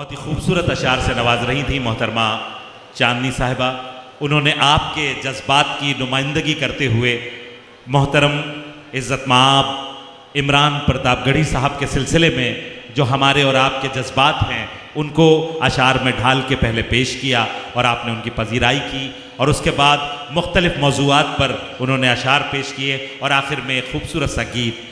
बहुत ही खूबसूरत अशार से नवाज रही थी मोहतरमा चांदनी साहिबा। उन्होंने आपके जज्बात की नुमाइंदगी करते हुए मोहतरम इज़्ज़त माब इमरान प्रतापगढ़ी साहब के सिलसिले में जो हमारे और आपके जज्बात हैं उनको अशार में ढाल के पहले पेश किया और आपने उनकी पजीराई की, और उसके बाद मुख्तलिफ मौज़ूआत पर उन्होंने अशार पेश किए और आखिर में एक खूबसूरत सा गीत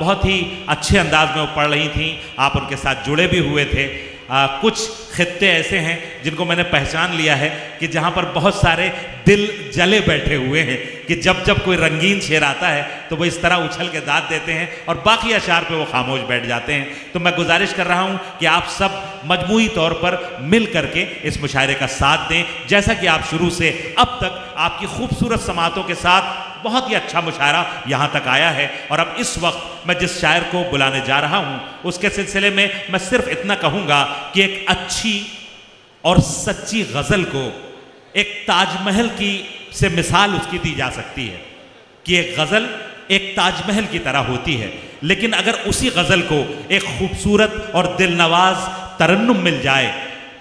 बहुत ही अच्छे अंदाज में वो पढ़ रही थी। आप उनके साथ जुड़े भी हुए थे। कुछ खित्ते ऐसे हैं जिनको मैंने पहचान लिया है कि जहाँ पर बहुत सारे दिल जले बैठे हुए हैं कि जब जब कोई रंगीन शेर आता है तो वो इस तरह उछल के दाद देते हैं और बाकी अशार पे वो खामोश बैठ जाते हैं। तो मैं गुजारिश कर रहा हूँ कि आप सब मजमूई तौर पर मिल करके इस मुशायरे का साथ दें, जैसा कि आप शुरू से अब तक आपकी खूबसूरत समातों के साथ बहुत ही अच्छा मुशायरा यहाँ तक आया है। और अब इस वक्त मैं जिस शायर को बुलाने जा रहा हूँ उसके सिलसिले में मैं सिर्फ इतना कहूँगा कि एक अच्छी और सच्ची गज़ल को एक ताजमहल की से मिसाल उसकी दी जा सकती है कि एक गज़ल एक ताजमहल की तरह होती है, लेकिन अगर उसी गज़ल को एक खूबसूरत और दिलनवाज तरन्नुम मिल जाए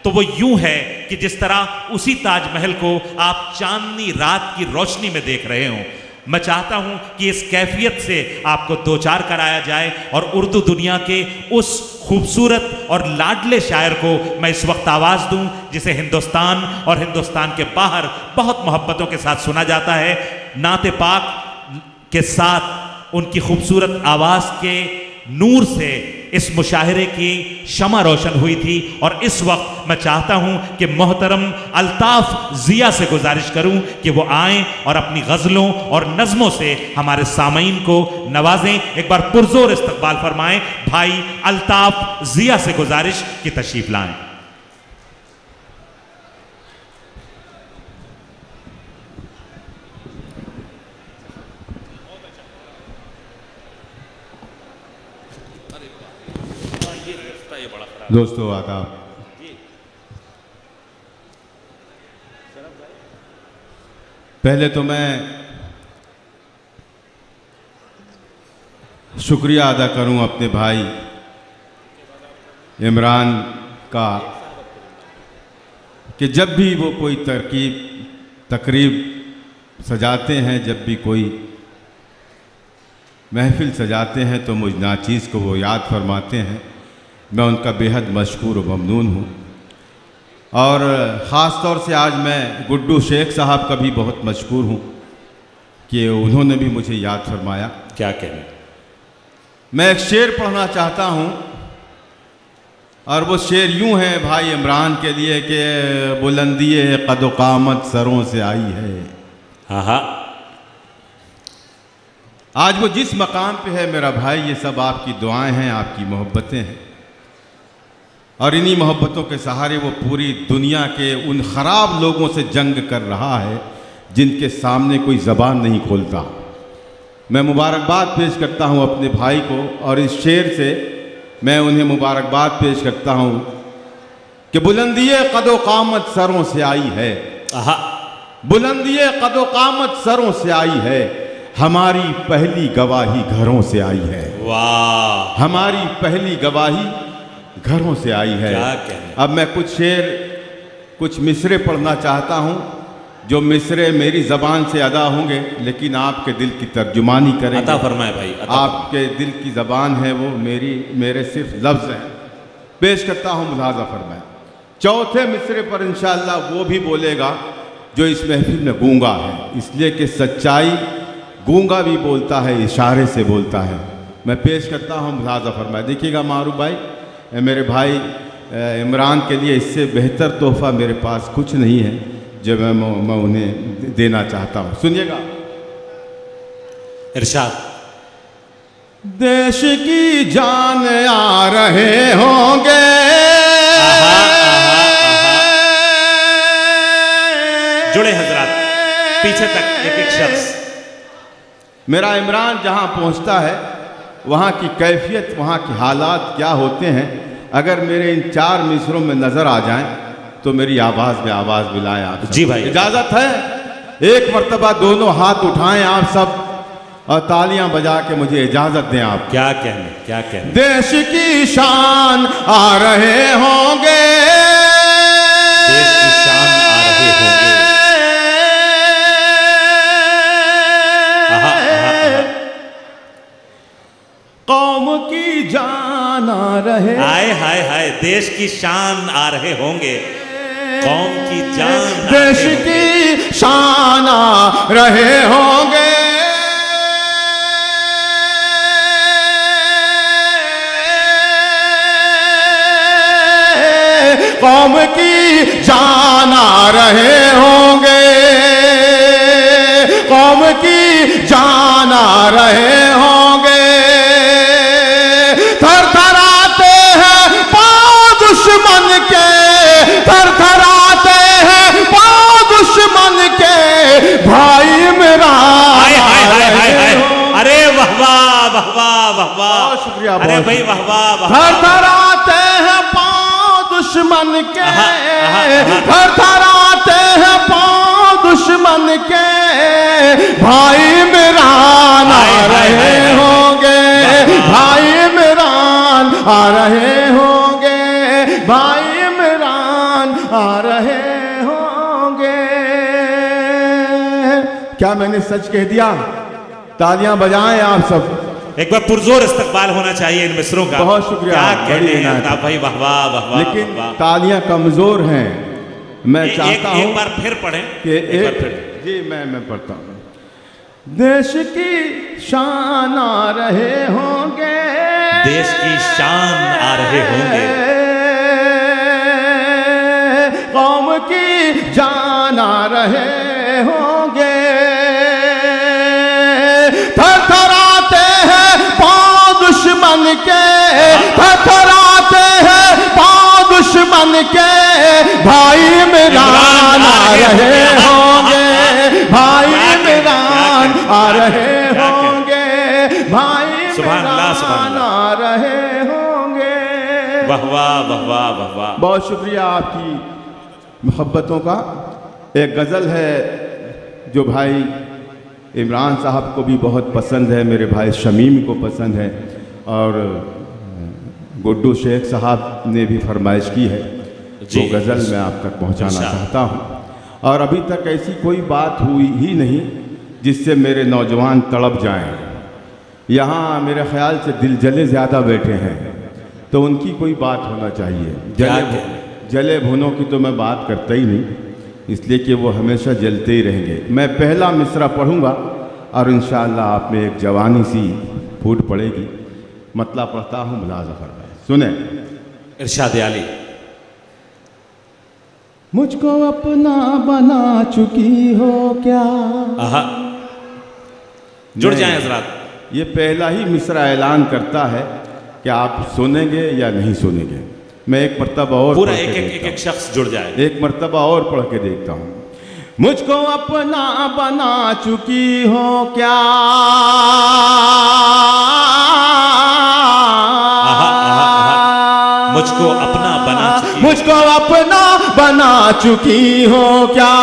तो वो यूं है कि जिस तरह उसी ताजमहल को आप चांदनी रात की रोशनी में देख रहे हों। मैं चाहता हूं कि इस कैफियत से आपको दो चार कराया जाए और उर्दू दुनिया के उस खूबसूरत और लाडले शायर को मैं इस वक्त आवाज़ दूं जिसे हिंदुस्तान और हिंदुस्तान के बाहर बहुत मोहब्बतों के साथ सुना जाता है। नाते पाक के साथ उनकी खूबसूरत आवाज़ के नूर से इस मुशाहिरे की शमा रोशन हुई थी, और इस वक्त मैं चाहता हूं कि मोहतरम अल्ताफ ज़िया से गुजारिश करूं कि वो आएं और अपनी गज़लों और नज़मों से हमारे सामईन को नवाजें। एक बार पुरजोर इस्तकबाल फरमाएं भाई अल्ताफ ज़िया से गुजारिश कि तशरीफ लाएं। दोस्तों आदाब, पहले तो मैं शुक्रिया अदा करूं अपने भाई इमरान का कि जब भी वो कोई तकरीब सजाते हैं, जब भी कोई महफिल सजाते हैं तो मुझ नाचीज़ को वो याद फरमाते हैं। मैं उनका बेहद मशकूर व ममनून हूँ। और ख़ास तौर से आज मैं गुड्डू शेख साहब का भी बहुत मशकूर हूँ कि उन्होंने भी मुझे याद फरमाया। क्या कहना, मैं एक शेर पढ़ना चाहता हूँ और वो शेर यूँ है भाई इमरान के लिए कि बुलंदी कद क़ामत सरों से आई है। हाँ, आज वो जिस मकाम पे है मेरा भाई, ये सब आपकी दुआएं हैं, आपकी मोहब्बतें हैं, और इन्हीं मोहब्बतों के सहारे वो पूरी दुनिया के उन ख़राब लोगों से जंग कर रहा है जिनके सामने कोई ज़बान नहीं खोलता। मैं मुबारकबाद पेश करता हूँ अपने भाई को, और इस शेर से मैं उन्हें मुबारकबाद पेश करता हूँ कि बुलंदिए कदो क़ामत सरों से आई है। बुलंदिए कदो क़ामत सरों से आई है, हमारी पहली गवाही घरों से आई है। वाह, हमारी पहली गवाही घरों से आई है। अब मैं कुछ मिसरे पढ़ना चाहता हूँ, जो मिसरे मेरी ज़बान से अदा होंगे लेकिन आपके दिल की तर्जुमानी करेंगे। अता फरमाए भाई, आपके दिल की ज़बान है वो, मेरे सिर्फ लफ्ज़ हैं। पेश करता हूँ, मुलाज़ा फरमाए। चौथे मिसरे पर इंशाअल्लाह वो भी बोलेगा जो इस महफिल में गूंगा है, इसलिए कि सच्चाई गूंगा भी बोलता है, इशारे से बोलता है। मैं पेश करता हूँ, मुलाज़ा फरमाए। देखिएगा मारूफ भाई, मेरे भाई इमरान के लिए इससे बेहतर तोहफ़ा मेरे पास कुछ नहीं है जो मैं उन्हें देना चाहता हूँ। सुनिएगा। इरशाद। देश की जान आ रहे होंगे, जुड़े हजरात पीछे तक एक एक शख्स। मेरा इमरान जहाँ पहुँचता है वहाँ की कैफियत, वहाँ के हालात क्या होते हैं, अगर मेरे इन चार मिसरों में नज़र आ जाएं तो मेरी आवाज़ में आवाज़ मिलाएं आप। जी भाई, इजाज़त है? एक मर्तबा दोनों हाथ उठाएं आप सब और तालियां बजा के मुझे इजाजत दें आप। क्या कहने, क्या कहने। देश की शान आ रहे होंगे, देश की शान आ रहे होंगे। कौम की जान आ रहे, हाय हाय हाय, देश की शान आ रहे होंगे, कौम की जान, देश की शान आ रहे होंगे, कौम की जान आ रहे होंगे, कौम की जान आ रहे होंगे। थर थराते हैं पांव दुश्मन के, थर थराते हैं पांव दुश्मन के, भाई मेरा। अरे वाह वाह वाह वाह वाह वाह, शुक्रिया। अरे भाई वाह वाह वाह। थर थराते हैं पांव दुश्मन के, थर थराते हैं पांव दुश्मन के, भाई इमरान आ रहे होंगे, भाई इमरान आ रहे होंगे, भाई इमरान आ रहे होंगे। क्या मैंने सच कह दिया? तालियां बजाएं आप सब। एक बार पुरजोर इस्तकबाल होना चाहिए इन मिसरों का। बहुत शुक्रिया, क्या कहने बड़ी हैं भाई, वाह वाह वाह वाह। लेकिन तालियां कमजोर हैं। मैं चाहता हूं एक बार फिर पढ़ें कि एक बार फिर। जी मैं पढ़ता हूं। देश की शान आ रहे होंगे, देश की शान आ रहे होंगे, कौम की जान आ रहे होंगे। थर थराते हैं पांव दुश्मन के, थर थराते हैं पांव दुश्मन के, भाई इमरान आ रहे होंगे, भाई इमरान आ रहे होंगे, भाई इमरान आ रहे होंगे। वाह वाह वाह वाह वाह वाह। बहुत शुक्रिया आपकी मोहब्बतों का। एक गज़ल है जो भाई इमरान साहब को भी बहुत पसंद है, मेरे भाई शमीम को पसंद है, और गुड्डू शेख साहब ने भी फरमाइश की है, जो गज़ल मैं आप तक पहुंचाना चाहता हूं। और अभी तक ऐसी कोई बात हुई ही नहीं जिससे मेरे नौजवान तड़प जाएं। यहाँ मेरे ख्याल से दिल जले ज़्यादा बैठे हैं, तो उनकी कोई बात होना चाहिए। जले भुनों की तो मैं बात करता ही नहीं, इसलिए कि वो हमेशा जलते ही रहेंगे। मैं पहला मिसरा पढ़ूंगा और इंशाअल्लाह आप में एक जवानी सी फूट पड़ेगी। मतलब पढ़ता हूँ, मुलाज़ा फरमाएं, सुने। इरशाद आली। मुझको अपना बना चुकी हो क्या। जुड़ जाएं हज़रात। ये पहला ही मिसरा ऐलान करता है कि आप सुनेंगे या नहीं सुनेंगे। मैं एक मरतबा और पूरा एक शख्स जुड़ जाए। एक मरतबा और पढ़ के देखता हूँ। मुझको अपना बना चुकी हो क्या, मुझको अपना बना चुकी, मुझको अपना बना चुकी हो क्या,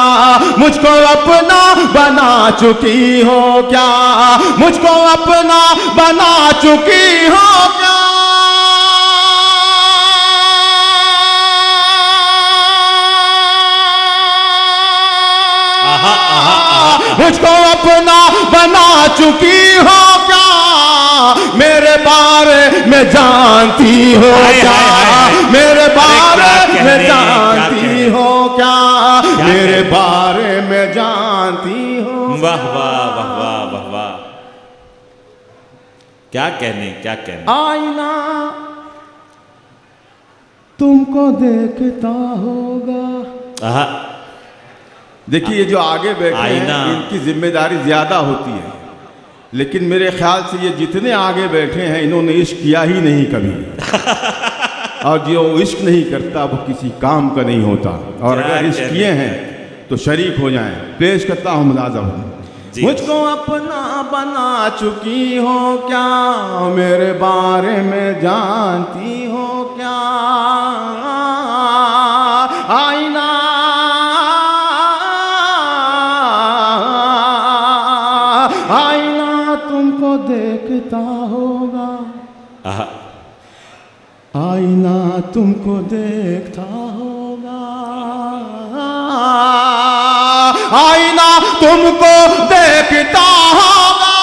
मुझको अपना बना चुकी हो क्या, मुझको अपना बना चुकी हो क्या। मुझको अपना बना चुकी हो क्या, मेरे बारे में जानती हो क्या, मेरे बारे में जानती हो क्या, मेरे बारे में जानती हो। वाह वाह वाह वाह वाह वाह। क्या कहने, क्या कहने। आईना तुमको देखता होगा। देखिए जो आगे बैठे हैं इनकी जिम्मेदारी ज़्यादा होती है, लेकिन मेरे ख्याल से ये जितने आगे बैठे हैं इन्होंने इश्क किया ही नहीं कभी। और जो इश्क नहीं करता वो किसी काम का नहीं होता, और अगर इश्क किए हैं तो शरीक हो जाएं। पेश करता हूँ मुलाज़म। मुझको अपना बना चुकी हो क्या, मेरे बारे में जानती हो क्या। आईना तुमको देखता होगा, आईना तुमको देखता होगा, आईना तुमको देखता होगा,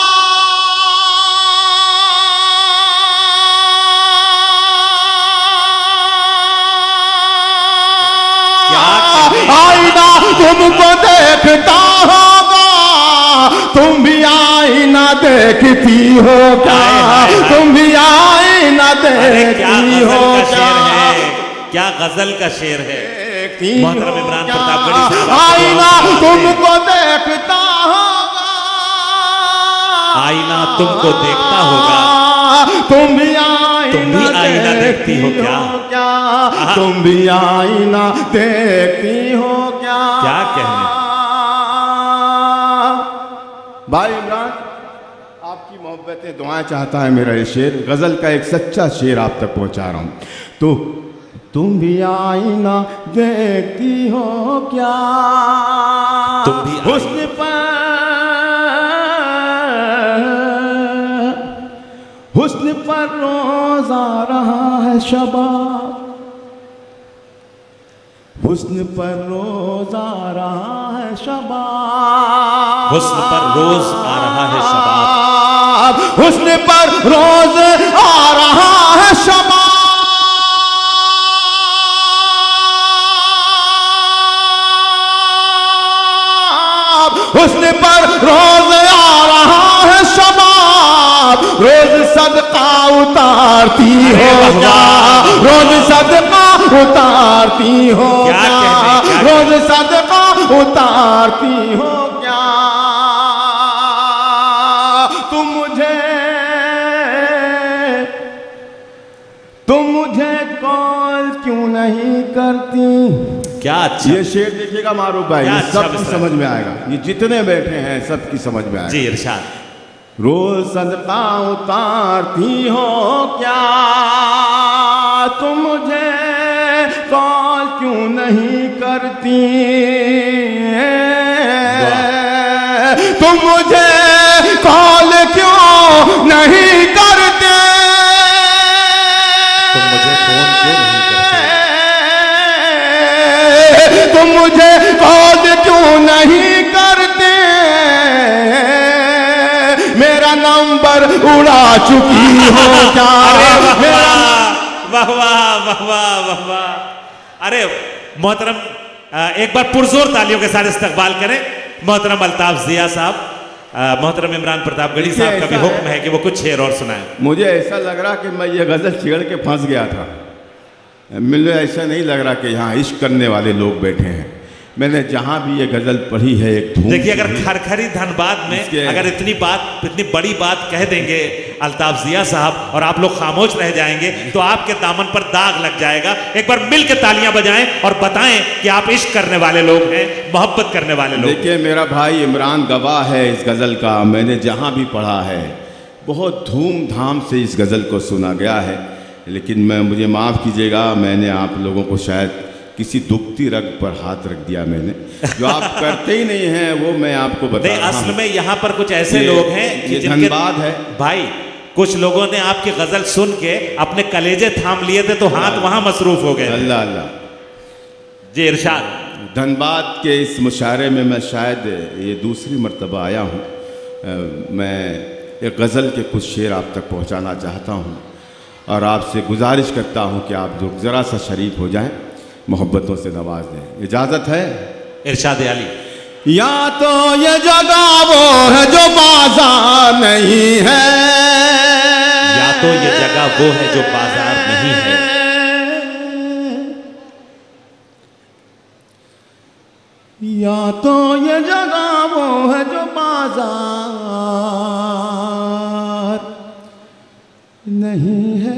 आईना तुमको देखता होगा, तुम भी आईना देखती हो क्या, तुम भी आईना देखती हो क्या। क्या गजल का शेर है मोहतरम इमरान प्रतापगढ़ी साहब। आईना तुमको देखता होगा, आईना तुमको देखता होगा, तुम भी आईना देखती हो क्या, तुम भी आईना देखती हो क्या। क्या कहने भाई इमरान, आपकी मोहब्बतें दुआएं चाहता है मेरा ये शेर, गजल का एक सच्चा शेर आप तक पहुंचा रहा हूं। तो तुम भी आईना देखती हो क्या, तुम भी हुस्न पर रोज आ रहा है शबाब, हुस्न पर रोज आ रहा है शबाब, हुस्न पर रोज आ रहा है शबाब, हुस्न पर रोज आ रहा है शबाब, हुस्न पर रोज आ रहा है शबाब, रोज सदका उतारती हो क्या, रोज सदका उतारती हो क्या, रोज सदका उतारती हो क्या। तुम मुझे कॉल क्यों नहीं करती। क्या अच्छा, ये शेर देखिएगा मारूफ भाई, ये सबकी समझ में आएगा, ये जितने बैठे हैं सबकी समझ में आएगा। जी इरशाद। रोज सदका उतारती हो क्या, तुम मुझे कॉल क्यों नहीं करती, तुम मुझे कॉल क्यों नहीं करते, तुम मुझे फोन क्यों नहीं करते, तुम मुझे कॉल क्यों नहीं करते, मेरा नंबर उड़ा चुकी हो क्या। वाह वाह वाह वाह वाह वाह। अरे मोहतरम एक बार पुरजोर तालियों के साथ इस्तकबाल करें मोहतरम अल्ताफ जिया साहब। मोहतरम इमरान प्रतापगढ़ी साहब का भी हुक्म है कि वो कुछ शेर और सुनाएं। मुझे ऐसा लग रहा कि मैं ये गजल छेड़ के फंस गया था, मुझे ऐसा नहीं लग रहा कि यहाँ इश्क करने वाले लोग बैठे हैं। मैंने जहाँ भी ये गजल पढ़ी है एक धूम, देखिए अगर खरखरी धनबाद में अगर इतनी बड़ी बात कह देंगे अल्ताफ जिया साहब और आप लोग खामोश रह जाएंगे तो आपके दामन पर दाग लग जाएगा। एक बार मिल के तालियां बजाएं और बताएं कि आप इश्क करने वाले लोग हैं, मोहब्बत करने वाले लोग। देखिए मेरा भाई इमरान गवाह है इस गज़ल का, मैंने जहाँ भी पढ़ा है बहुत धूमधाम से इस गज़ल को सुना गया है। लेकिन मुझे माफ़ कीजिएगा, मैंने आप लोगों को शायद किसी दुखती रग पर हाथ रख दिया मैंने, जो आप करते ही नहीं हैं वो मैं आपको बता रहा हूं। असल में यहाँ पर कुछ ऐसे लोग हैं कि धन्यवाद है भाई, कुछ लोगों ने आपकी गजल सुन के अपने कलेजे थाम लिए थे तो हाथ वहां मसरूफ हो गए। अल्लाह अल्लाह। जी इरशाद। धनबाद के इस मुशायरे में मैं शायद ये दूसरी मर्तबा आया हूँ। मैं एक गज़ल के कुछ शेर आप तक पहुँचाना चाहता हूँ और आपसे गुजारिश करता हूँ कि आप लोग ज़रा सा शरीक हो जाएं, मोहब्बतों से नवाज दें। इजाज़त है? इरशाद अली। या तो ये जगह वो है जो बाजार नहीं है, या तो ये जगह वो है जो बाजार नहीं है, या तो ये जगह वो है जो बाजार नहीं है,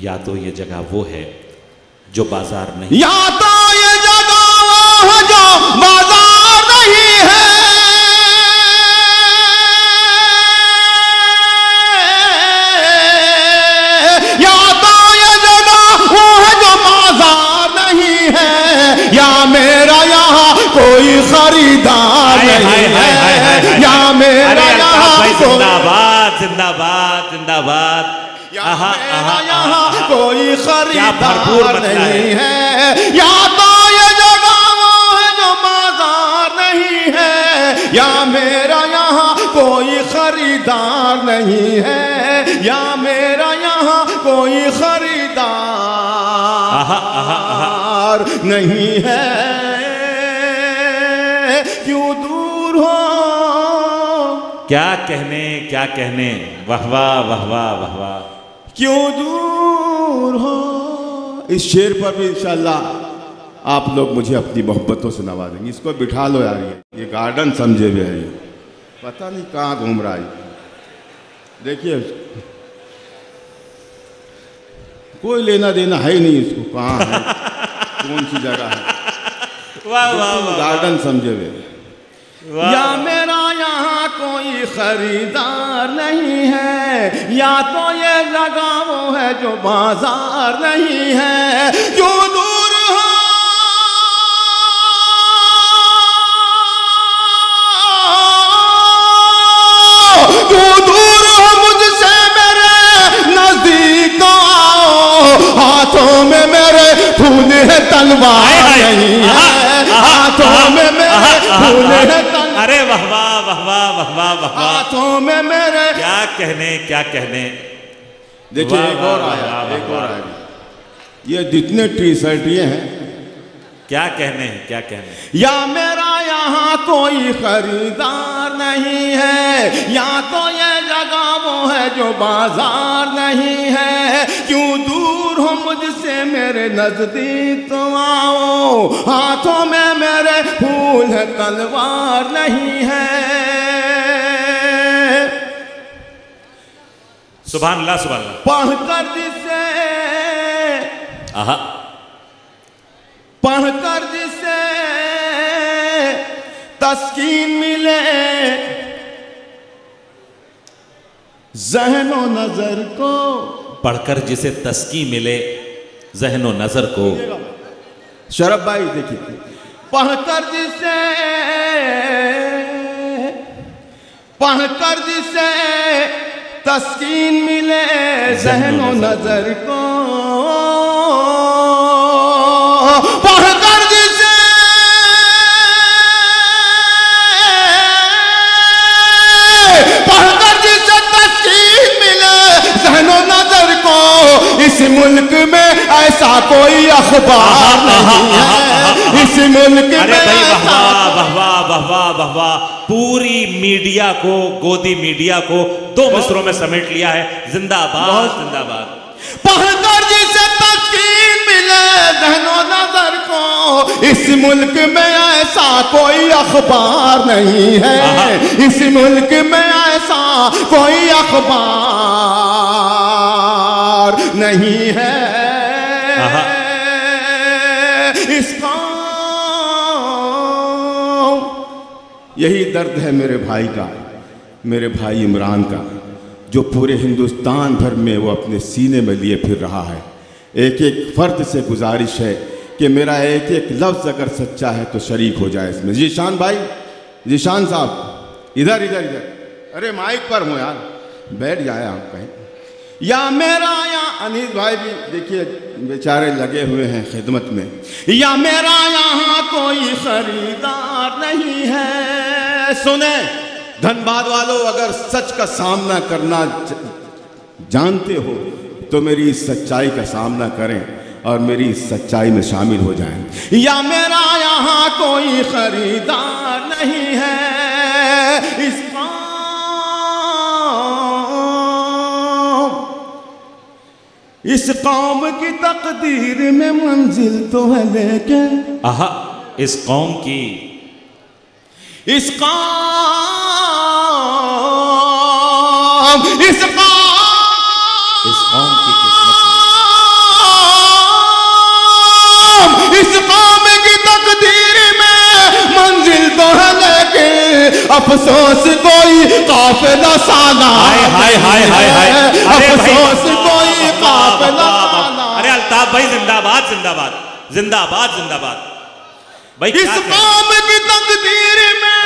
या तो ये जगह वो है जो बाजार नहीं, या तो ये जगह वो है जो बाजार नहीं है, या तो ये जगह वो है जो बाजार नहीं है, या मेरा यहाँ कोई कोई खरीदार नहीं है, या मेरा यहाँ जिंदाबाद जिंदाबाद जिंदाबाद, यहाँ कोई खरीदार नहीं है, या तो ये जगह वो है जो बाजार नहीं है, या मेरा यहाँ कोई खरीदार नहीं है, या मेरा यहाँ कोई खरीदार नहीं है। क्यों दूर हो, क्या कहने, वाह वाह वाह वाह वाह वाह, क्यों दूर हो। इस शेर पर भी इंशाल्लाह आप लोग मुझे अपनी मोहब्बतों से नवाजेंगे। इसको बिठा लो यार, ये गार्डन समझे हुए है, पता नहीं कहाँ घूम रहा है। देखिए कोई लेना देना है ही नहीं इसको, कहाँ है कौन सी जगह है, वाह वाह, गार्डन समझे हुए। या मेरा यहाँ कोई खरीदार नहीं है, या तो ये जगह वो है जो बाजार नहीं है। क्यों दूर हो, क्यों दूर हो मुझसे मेरे नजदीक तो आओ, हाथों में मेरे फूल है तलवार नहीं है, हाथों में मेरे फूल है। अरे वाह वाह वाह वाह वाह वाह वाह, हाथों में मेरे, क्या कहने। देखिए एक और आया, ये जितने टी शर्ट ये हैं, क्या कहने। या मेरा यहाँ कोई खरीदार नहीं है, या तो ये जगह वो है जो बाजार नहीं है। क्यों दूर हो मुझसे मेरे नजदीक तो आओ, हाथों में मेरे फूल है तलवार नहीं है। सुभान अल्लाह सुभान अल्लाह। पढ़कर जिसे, पढ़कर जिसे तस्कीन मिले ज़हनो नजर को, पढ़कर जिसे तस्कीन मिले ज़हनो नजर को। शरफ भाई देखिए, पढ़कर जिसे तस्कीन मिले ज़हनो नजर को, पढ़कर जिसे, पढ़कर जिसे तस्कीन मिले ज़हनो नजर को, इस मुल्क में ऐसा कोई अखबार नहीं है, इस मुल्क में ऐसा। वाह वाह, पूरी मीडिया को, गोदी मीडिया को दो मिसरों में समेट लिया है। जिंदाबाद जिंदाबाद। पढ़कर जिसे तस्कीन मिले ज़हनो नजर को, इस मुल्क में ऐसा कोई अखबार नहीं है, इस मुल्क में ऐसा कोई अखबार नहीं है। इसका यही दर्द है मेरे भाई का, मेरे भाई इमरान का, जो पूरे हिंदुस्तान भर में वो अपने सीने में लिए फिर रहा है। एक एक फर्द से गुजारिश है कि मेरा एक एक लफ्ज़ अगर सच्चा है तो शरीक हो जाए इसमें। जीशान भाई, जीशान साहब इधर इधर इधर, अरे माइक पर हूँ यार, बैठ जाए आप कहीं। या मेरा, या अनीस भाई भी देखिए बेचारे लगे हुए हैं खिदमत में। या मेरा यहाँ कोई खरीदार नहीं है। सुने धनबाद वालों, अगर सच का सामना करना जानते हो तो मेरी इस सच्चाई का सामना करें और मेरी इस सच्चाई में शामिल हो जाएं। या मेरा यहाँ कोई खरीदार नहीं है, इस कौम की तकदीर में मंजिल तो है लेकिन, इस कौम की, इस कौम की किस्मत, इस कौम की तकदीर में मंजिल तो है लेकिन अफसोस कोई काफिला साला, हाय हाय हाय हाय, अफसोस कोई काफिला साला। अरे अल्ताफ भाई जिंदाबाद जिंदाबाद जिंदाबाद जिंदाबाद। भाई इस काम की तकदीर में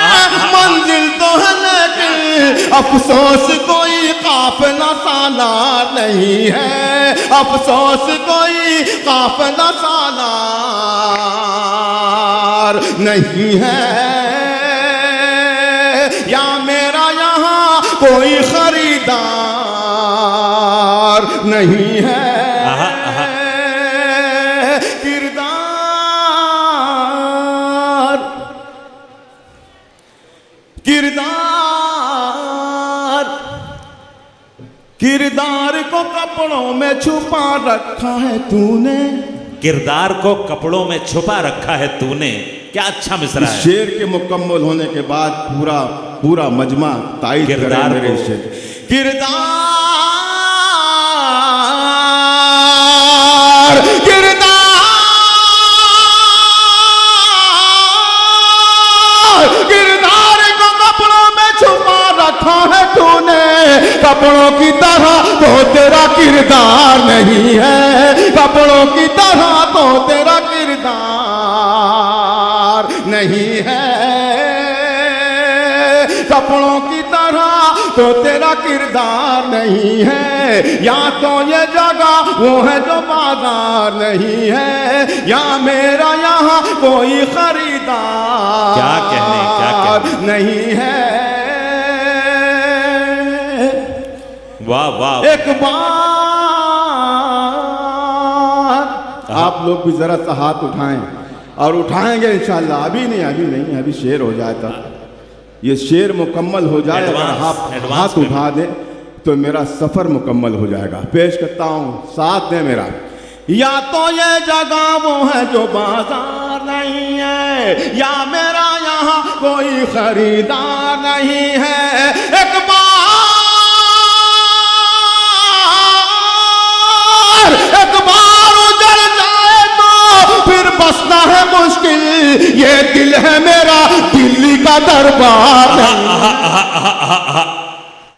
मंजिल तो है लेकिन अफसोस कोई काफिला सालार नहीं है, अफसोस कोई काफिला सालार नहीं है। या मेरा यहाँ कोई खरीदार नहीं है। किरदार को कपड़ों में छुपा रखा है तूने, किरदार को कपड़ों में छुपा रखा है तूने। क्या अच्छा मिसरा है। शेर के मुकम्मल होने के बाद पूरा पूरा मजमा ताईद करे मेरे शेर। किरदार किरदार किरदार को कपड़ों में छुपा रखा है तूने, कपड़ों की तरह तो तेरा किरदार नहीं है, कपड़ों की तरह तो तेरा किरदार नहीं है, कपड़ों की तरह तो तेरा किरदार नहीं है। या तो ये जगह वो है जो बाजार नहीं है, या मेरा यहाँ कोई खरीदार क्या कहने नहीं है। वाह वाह। एक बार आप लोग भी जरा सा हाथ उठाएं, और उठाएंगे इंशाल्लाह। अभी नहीं, अभी शेर हो जाए तब, ये शेर मुकम्मल हो जाए, अगर आप हाथ उठा दें तो मेरा सफर मुकम्मल हो जाएगा। पेश करता हूं, साथ दें मेरा। या तो ये जगह वो है जो बाजार नहीं है, या मेरा यहाँ कोई खरीदार नहीं है। एक बार उजड़ जाए तो फिर बसना है मुश्किल, ये दिल है मेरा दिल्ली का दरबार।